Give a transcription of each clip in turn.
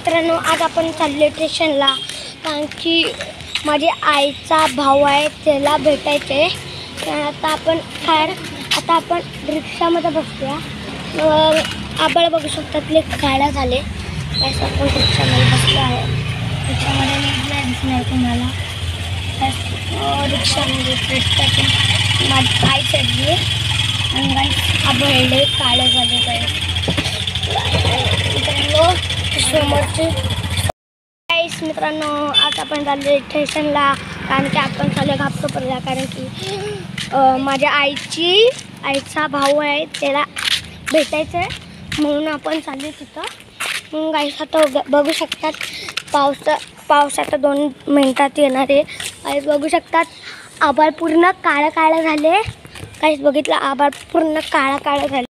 मित्रांनो, आज आपण चाललो स्टेशनला, कारण की माझ्या आईचा भाऊ आहे, त्याला भेटायचे. आता आपण रिक्षामध्ये बसूया. आबाळ बघू शकतात, लेक गाड्या झाले. असं आपण रिक्षामध्ये बसलो आहे. रिक्षामध्ये नाही तुम्हाला रिक्षामध्ये माझी आई चढली आणि आबाळले काळे झाले काय मित्रांनो. आज आपण चाललो स्टेशनला, कारण की आपण चाललो घाटकोपरला, कारण की माझ्या आईचा भाऊ आहे, त्याला भेटायचं आहे, म्हणून आपण चाललो तिथं. मग गाईस आता बघू शकतात, पावसाचा 2 मिनिटात येणार आहे. गाईस बघू शकतात, आभाळ पूर्ण काळं झाले. गाईस बघितलं, आभाळ पूर्ण काळं झाले.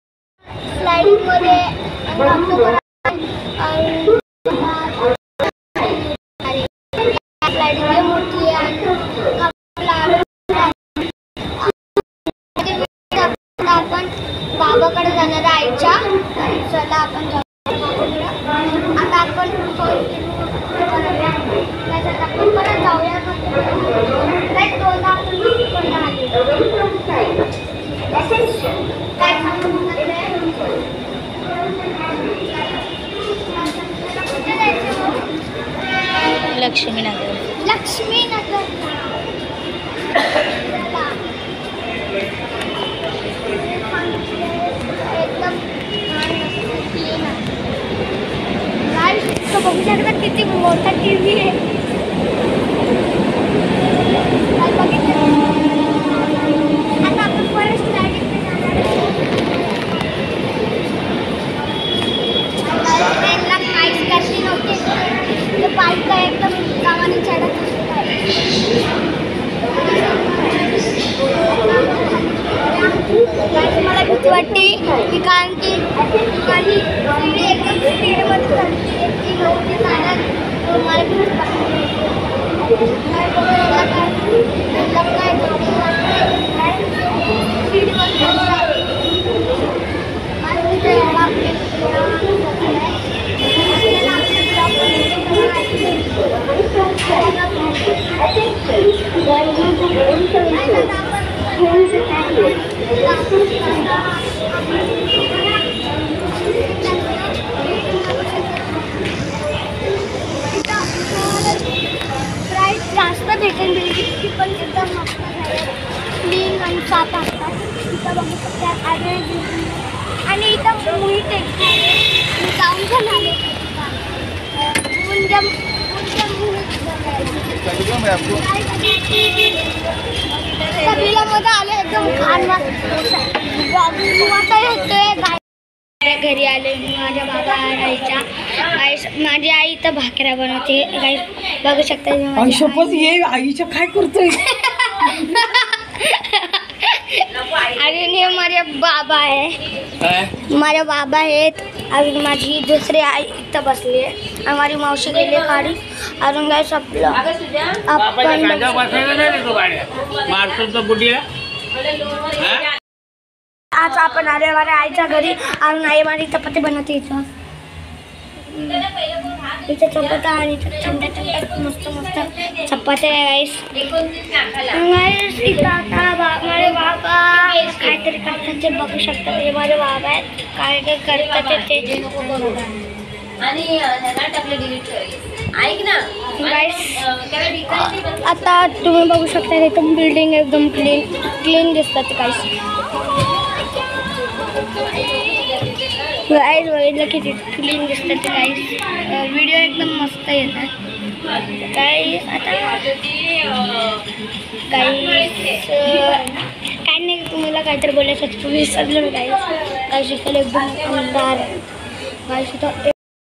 स्लाईडमध्ये मोठी आपण बाबाकडे जाणार आईच्या. चला आपण आता आपण परत जाऊया. लक्ष्मीनगर बघू शकता किती मोठा टीव्ही आहे. आता आपण परत ट्रेनला काहीच करते नव्हते, बाईक काय एकदम गावाने चढत. मला भीती वाटते की, कारण की माझी एकदम स्पीडमध्ये चढते ती नव्हती चालत. मला भीती वाटते. प्राईस जास्त भेटेल, बिल्डिंगची पण एकदम मस्त क्लीन आणि साफ असतात. इथं बघू शकतात आणि इथं मुळीत जाऊन पण आले. मध्ये आले एकदम घरी आले. माझ्या बाबा आईच्या माझी आई तर भाकऱ्या बनवते. गाईस बघू शकता. शपथ ये आईच्या काय करतोय. आणि माझे बाबा आहे, माझ्या बाबा आहेत. अजून माझी दुसरी आई इथं बसली आहे आणि माझी मावशी गेली काढी. अजून काय संपलं. आज आपण आले माझ्या आईच्या घरी. अजून आई माझी चपाती बनवते. इथं चपात्या आणि थंड मस्त चपात्या आहे. इथं आता माझे बाबा काहीतरी करतात, ते बघू शकतात. हे माझे बाबा आहेत, काय करतात ते. आता तुम्ही बघू शकता, एकदम बिल्डिंग एकदम क्लीन दिसतात. गाईस बघितलं किती क्लीन दिसतात. गाईस व्हिडिओ एकदम मस्त येतात. गाईस आता गाईस काय नाही, तुम्हाला काहीतरी बोलायचं तुम्ही विसरलं. गाईस एकदम अंधार. गाईस